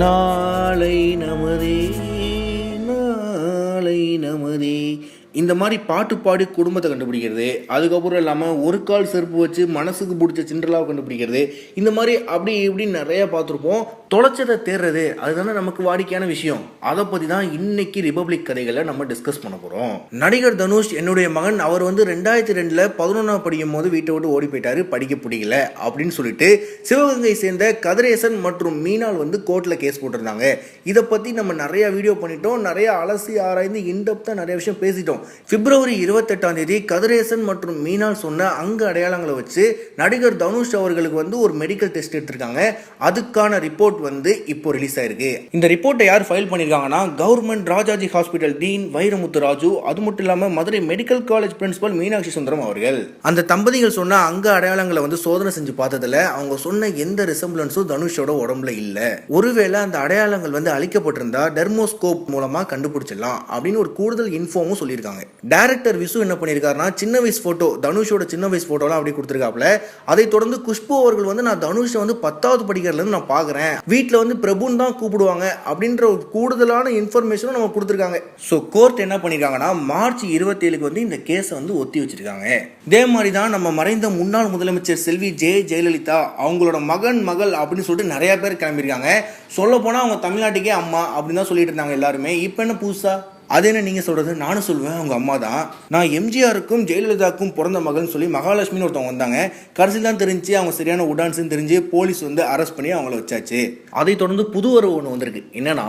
நாளை நமதே நாளை நமதே இந்த மாதிரி பாட்டு பாடி குடும்பத்தை கண்டுபிடிக்கிறது, அதுக்கப்புறம் இல்லாமல் ஒரு கால் செருப்பு வச்சு மனசுக்கு பிடிச்ச சிண்டலாவை கண்டுபிடிக்கிறது, இந்த மாதிரி அப்படி இப்படி நிறைய பார்த்துருப்போம். தொலைச்சதை தேடுறது அதுதானே நமக்கு வாடிக்கையான விஷயம். அதை பற்றி தான் இன்னைக்கு ரிபப்ளிக் கதைகளை நம்ம டிஸ்கஸ் பண்ண போகிறோம். நடிகர் தனுஷ் என்னுடைய மகன், அவர் வந்து 2002 11ஆம் படிக்கும் போது வீட்டை விட்டு ஓடி போயிட்டாரு, படிக்க பிடிக்கல அப்படின்னு சொல்லிட்டு சிவகங்கை சேர்ந்த கதிரேசன் மற்றும் மீனால் வந்து கோர்ட்டில் கேஸ் போட்டிருந்தாங்க. இதை பற்றி நம்ம நிறைய வீடியோ பண்ணிட்டோம், நிறைய அலசி ஆராய்ந்து இன்டெப்த்தாக நிறைய விஷயம் பேசிட்டோம். பிப்ரவரி 28ஆம் தேதி கதிரேசன் மற்றும் மீனால் சொன்ன அங்க அடையாளங்களை வச்சு நடிகர் தனுஷ் அவர்களுக்கு வந்து ஒரு மெடிக்கல் டெஸ்ட் எடுத்திருக்காங்க. அதுக்கான ரிப்போர்ட் வந்து இப்போ ரிலீஸ் ஆயிருக்கு. இந்த ரிப்போர்ட்டை யார் ஃபைல் பண்ணிருக்காங்கன்னா, government Rajaji hospital dean Vairamuthu Raju, அது மட்டும் இல்லாம Madurai medical college principal Meenakshi Sundaram அவர்கள். அந்த தம்பதிகள் சொன்ன அங்க அடையாளங்களை வந்து சோதனை செஞ்சு பார்த்ததுல அவங்க சொன்ன எந்த ரிசம்பிளன்ஸும் தனுஷோட உடம்புல இல்ல. ஒருவேளை அந்த அடையாளங்கள் வந்து அழிக்கப்பட்டிருந்தா டெர்மோஸ்கோப் மூலமா கண்டுபிடிச்சிடலாம் அப்படின்னு ஒரு கூடுதல் இன்ஃபோமும் சொல்லியிருக்காங்க. டைரக்டர் விசு என்ன பண்ணிருக்காருன்னா, சின்ன வயசு போட்டோ, தனுஷோட சின்ன வயசு போட்டோலாம் அப்படி கொடுத்துருக்காப்ல. அதை தொடர்ந்து குஷ்பு அவர்கள் வந்து, நான் தனுஷை வந்து 10வது படிக்கிறதுல இருந்து நான் பாக்குறேன், வீட்டில் வந்து பிரபுன்னு தான் கூப்பிடுவாங்க அப்படின்ற ஒரு கூடுதலான இன்ஃபர்மேஷனும் நம்ம கொடுத்துருக்காங்க. ஸோ கோர்ட் என்ன பண்ணிருக்காங்கன்னா, மார்ச் 27க்கு வந்து இந்த கேஸை வந்து ஒத்தி வச்சிருக்காங்க. இதே மாதிரி தான் நம்ம மறைந்த முன்னாள் முதலமைச்சர் செல்வி ஜெயலலிதா அவங்களோட மகள் அப்படின்னு சொல்லிட்டு நிறைய பேர் கிளம்பியிருக்காங்க. சொல்ல போனா அவங்க தமிழ்நாட்டுக்கே அம்மா அப்படின்னு தான் சொல்லிட்டு இருந்தாங்க எல்லாருமே. இப்போ என்ன புதுசா? அது என்ன நீங்க சொல்றது? நானும் சொல்லுவேன் அவங்க அம்மா தான். நான் எம்ஜிஆருக்கும் ஜெயலலிதாவுக்கும் பிறந்த மகள்னு சொல்லி மகாலட்சுமின்னு ஒருத்தவங்க வந்தாங்க. கடைசியில் தான் தெரிஞ்சு அவங்க சரியான உடான்ஸ்ன்னு தெரிஞ்சு போலீஸ் வந்து அரெஸ்ட் பண்ணி அவங்கள வச்சாச்சு. அதை தொடர்ந்து புது வரவு ஒன்று வந்திருக்கு. என்னன்னா,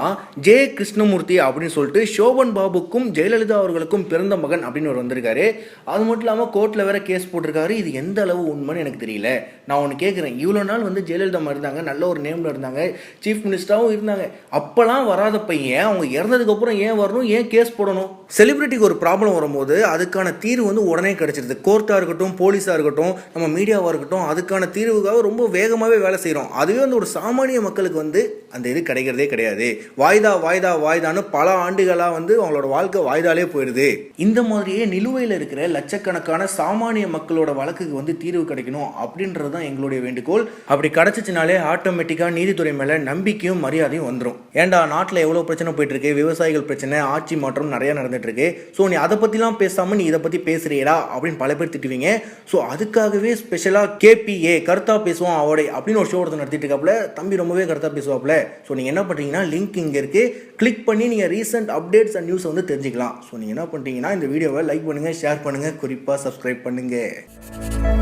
ஜே கிருஷ்ணமூர்த்தி அப்படின்னு சொல்லிட்டு சோபன் பாபுக்கும் ஜெயலலிதா அவர்களுக்கும் பிறந்த மகன் அப்படின்னு ஒரு வந்திருக்காரு. அது மட்டும் இல்லாமல் கோர்ட்டில் வேற கேஸ் போட்டிருக்காரு. இது எந்த அளவு உண்மைன்னு எனக்கு தெரியல. நான் ஒன்று கேட்குறேன், இவ்வளோ நாள் வந்து ஜெயலலிதா இருந்தாங்க, நல்ல ஒரு நேமில் இருந்தாங்க, சீஃப் மினிஸ்டராகவும் இருந்தாங்க. அப்போலாம் வராத பையன் அவங்க இறந்ததுக்கு அப்புறம் ஏன் வரணும், ஏன் கேஸ் போடணும்? செலிபிரிட்டிக்கு ஒரு ப்ராப்ளம் வரும்போது அதுக்கான தீர்வு வந்து உடனே கிடைச்சிருது. கோர்ட்டாக இருக்கட்டும், போலீஸாக இருக்கட்டும், நம்ம மீடியாவாக இருக்கட்டும், அதுக்கான தீர்வுக்காக ரொம்ப வேகமாகவே வேலை செய்கிறோம். அதுவே வந்து ஒரு சாமானிய மக்களுக்கு வந்து அந்த இது கிடைக்கிறதே கிடையாது. வாய்தான்னு பல ஆண்டுகளாக வந்து அவங்களோட வாழ்க்கை வாய்தாலே போயிடுது. இந்த மாதிரியே நிலுவையில் இருக்கிற லட்சக்கணக்கான சாமானிய மக்களோட வழக்குக்கு வந்து தீர்வு கிடைக்கணும் அப்படின்றது தான் எங்களுடைய வேண்டுகோள். அப்படி கிடைச்சிச்சுனாலே ஆட்டோமேட்டிக்காக நீதித்துறை மேலே நம்பிக்கையும் மரியாதையும் வந்துடும். ஏண்டா நாட்டில் எவ்வளோ பிரச்சனை போயிட்டு இருக்கு, விவசாயிகள் பிரச்சனை, ஆட்சி மாற்றம் நிறைய நடந்துட்டு இருக்கு. ஸோ நீ அதை பற்றிலாம் பேசாமல் நீ இதை பற்றி பேசுறீடா அப்படின்னு பல பேர் திட்டுவீங்க. ஸோ அதுக்காகவே ஸ்பெஷலாக KPA கருத்தா பேசுவோம் அவடை அப்படின்னு ஒரு ஷோ ஒருத்தர் நடத்திட்டு இருக்காப்புல. தம்பி ரொம்பவே கருத்தா பேசுவாப்புல. ஸோ நீங்கள் என்ன பண்ணுறீங்கன்னா, லிங்க் இங்கே இருக்கு, கிளிக் பண்ணி நீங்கள் ரீசெண்ட் அப்டேட்ஸ் அண்ட் நியூஸ் வந்து தெரிஞ்சுக்கலாம். ஸோ நீங்கள் என்ன பண்ணுறீங்கன்னா, இந்த வீடியோவை லைக் பண்ணுங்கள், ஷேர் பண்ணுங்கள், குறிப்பாக சப்ஸ்கிரைப் பண்ணுங்கள்.